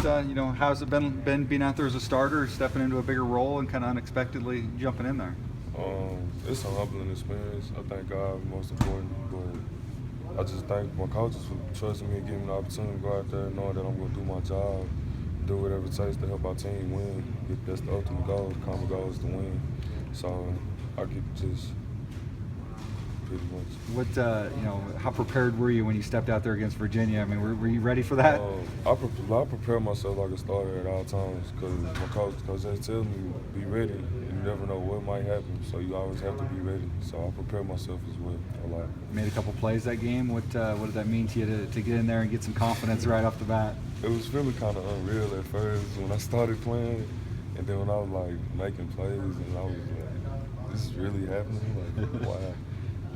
how's it been being out there as a starter, stepping into a bigger role, and kind of unexpectedly jumping in there? It's a humbling experience. I thank God most important, but I just thank my coaches for trusting me and giving me the opportunity to go out there knowing that I'm going to do my job, do whatever it takes to help our team win. That's the ultimate goal. The common goal is to win. So I get just pretty much. How prepared were you when you stepped out there against Virginia? I mean, were you ready for that? I prepare myself like a starter at all times because my coach they tell me be ready. You never know what might happen, so you always have to be ready. So I prepare myself as well a lot. Made a couple plays that game. What did that mean to you to get in there and get some confidence right off the bat? It was feeling kind of unreal at first when I started playing, and then when I was like making plays, and I was like, "This is really happening!" Like, wow.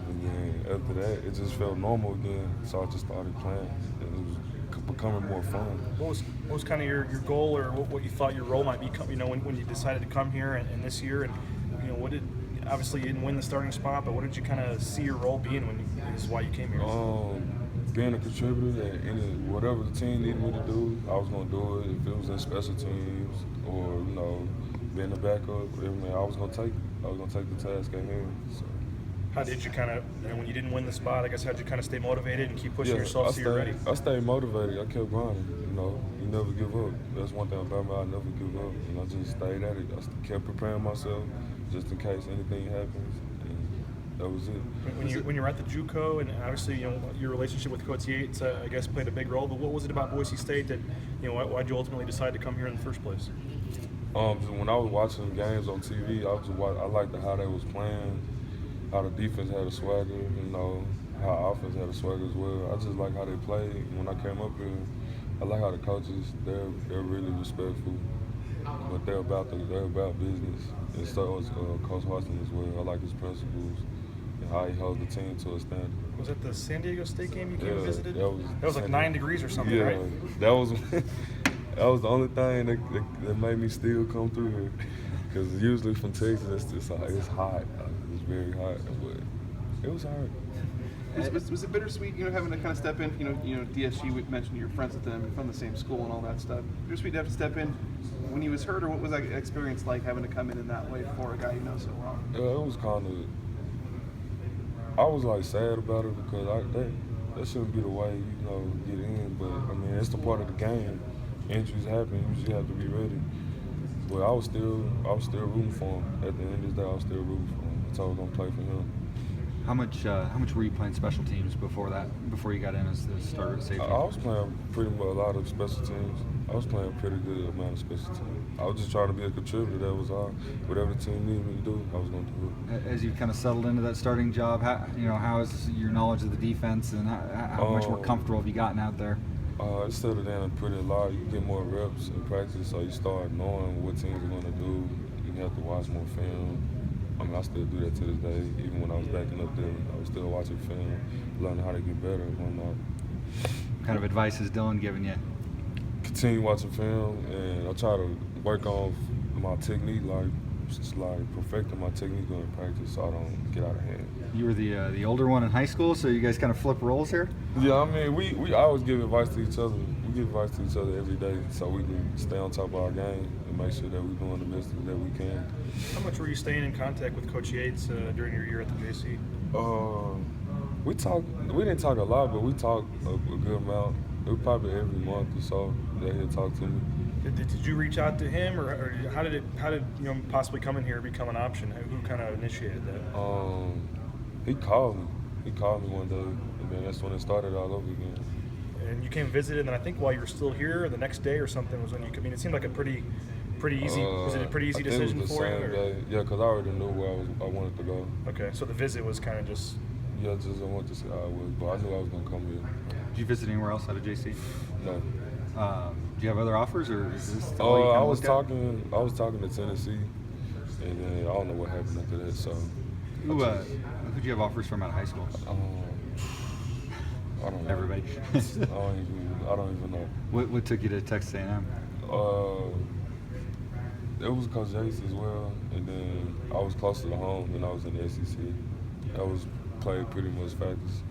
And then after that, it just felt normal again. So I just started playing, and it was becoming more fun. What was kind of your goal, or what you thought your role might be? When you decided to come here and this year, and obviously you didn't win the starting spot, but what did you kind of see your role being is why you came here? Being a contributor and whatever the team needed me to do, I was gonna do it. If it was in special teams or being a backup, I was gonna take it. I was gonna take the task at hand. So. How did you kind of, when you didn't win the spot, I guess, how'd you kind of stay motivated and keep pushing yourself so you're ready? I stayed motivated. I kept grinding. You never give up. That's one thing about me. I never give up. And I just stayed at it. I kept preparing myself just in case anything happens. And that was it. When you were at the JUCO, and obviously your relationship with Coach Yates, I guess, played a big role. But what was it about Boise State that why'd you ultimately decide to come here in the first place? When I was watching games on TV, I liked how they was playing. How the defense had a swagger, how offense had a swagger as well. I just like how they played. When I came up here, I like how the coaches, they're really respectful, but they're about business. And so is Coach Hudson as well. I like his principles and how he holds the team to a standard. Was it the San Diego State game you came and visited? That was like 9 degrees or something, yeah, right? That was the only thing that made me still come through here. Because usually from Texas, it's hot. It's very hot, but it was hard. Was it bittersweet, having to kind of step in? DSG, we mentioned you're friends with them, from the same school and all that stuff. Bittersweet to have to step in when he was hurt, or what was that experience like, having to come in that way for a guy you know so well? It was kind of. I was like sad about it because that shouldn't be the way get in, but I mean it's the part of the game. Injuries happen. You just have to be ready. But I was still rooting for him. At the end of the day, I was still rooting for him. So I was gonna play for him. How much were you playing special teams before you got in as the starter at safety? I was playing pretty much a lot of special teams. I was playing a pretty good amount of special teams. I was just trying to be a contributor. That was all. Whatever the team needed me to do, I was gonna do it. As you kind of settled into that starting job, how is your knowledge of the defense, and how much more comfortable have you gotten out there? It settled down pretty a lot. You get more reps in practice, so you start knowing what teams are going to do. You have to watch more film. I mean, I still do that to this day. Even when I was backing up there, I was still watching film, learning how to get better and whatnot. What kind of advice is Dylan giving you? Continue watching film, and I try to work on my technique, just perfecting my technique in practice so I don't get out of hand. You were the older one in high school, so you guys kind of flip roles here? Yeah, I mean, we always give advice to each other. We give advice to each other every day so we can stay on top of our game and make sure that we're doing the best that we can. How much were you staying in contact with Coach Yates during your year at the JC? We didn't talk a lot, but we talked a good amount. It was probably every month or so that he'd talk to me. Did you reach out to him, or how did possibly coming here become an option? Who kind of initiated that? He called me. He called me one day, and then that's when it started all over again. And you came visited, and then I think while you were still here, the next day or something was when you came. It seemed like a pretty easy. Was it a pretty easy decision for you? Day. Yeah, because I already knew where I wanted to go. Okay, so the visit was kind of just. Yeah, just I wanted to see how it was, but I knew I was gonna come here. Did you visit anywhere else out of JC? No. Do you have other offers, or is this all you I was talking to Tennessee, and then I don't know what happened after that. So. Who did you have offers from out of high school? I don't know. Everybody. I don't even know. What took you to Texas A&M? It was Coach Yates as well, and then I was closer to home than I was in the SEC. I was played pretty much factors.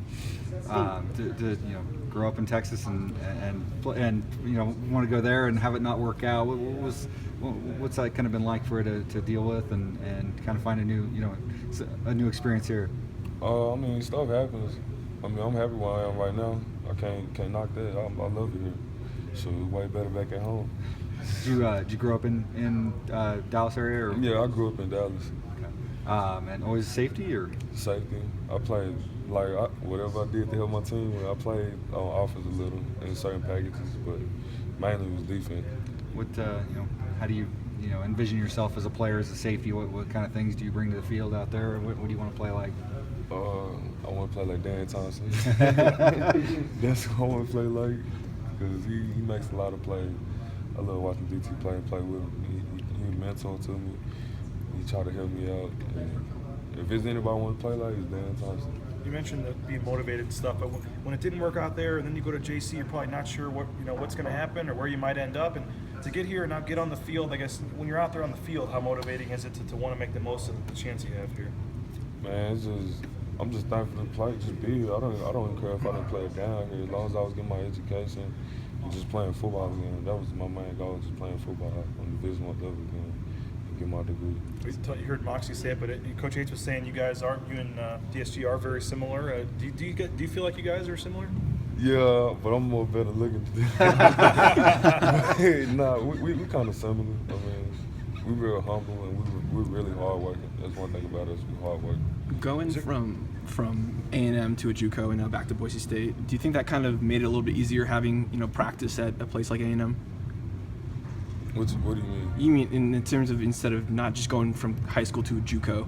grow up in Texas and you know, want to go there and have it not work out. What's that kind of been like for you to deal with and kind of find a new experience here? I mean, stuff happens. I mean, I'm happy where I am right now. I can't knock that. I love it here. So it's way better back at home. Did you grow up in Dallas area? Or? Yeah, I grew up in Dallas. And always safety or? Safety. I played, whatever I did to help my team, I played on offense a little in certain packages, but mainly it was defense. What, how do you envision yourself as a player, as a safety? What kind of things do you bring to the field out there? What do you want to play like? I want to play like Dan Thompson. That's what I want to play like, because he makes a lot of plays. I love watching DT play and play with him. He a mentor to me. He tried to help me out. And if there's anybody I want to play like, it's Dan Thompson. You mentioned being motivated and stuff, but when it didn't work out there, and then you go to JC, you're probably not sure what's going to happen or where you might end up. And to get here and now get on the field, I guess when you're out there on the field, how motivating is it to want to make the most of the chance you have here? Man, I'm just thankful to play, just be here. I don't even care if I didn't play down here. As long as I was getting my education and just playing football again. That was my main goal, just playing football on the Division I level again and get my degree. You heard Moxie say it, but Coach H was saying you and DSG are very similar. Do you feel like you guys are similar? Yeah, but I'm more better looking. Nah, we kind of similar. I mean, we real humble and we're really hard working. That's one thing about us. We hard working. Going from A&M to a JUCO and now back to Boise State, do you think that kind of made it a little bit easier having practice at a place like A&M? What do you mean? You mean in terms of instead of not just going from high school to a JUCO,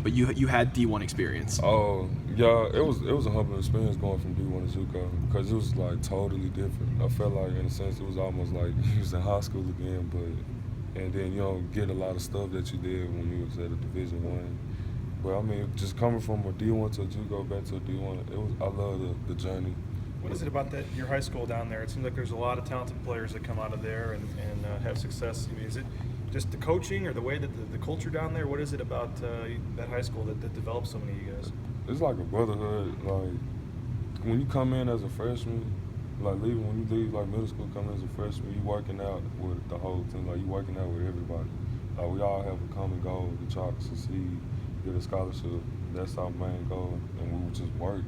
but you had D1 experience. Oh yeah, it was a humbling experience going from D1 to JUCO because it was like totally different. I felt like in a sense it was almost like you was in high school again, and then you don't get a lot of stuff that you did when you was at a Division I. But I mean, just coming from a D1 to a JUCO back to a D1, I love the journey. What is it about your high school down there? It seems like there's a lot of talented players that come out of there and have success. I mean, is it just the coaching or the way that the culture down there? What is it about that high school that develops so many of you guys? It's like a brotherhood. Like when you come in as a freshman, when you leave like middle school, come in as a freshman, you working out with the whole team. Like you working out with everybody. Like we all have a common goal to try to succeed, get a scholarship. That's our main goal, and we would just work.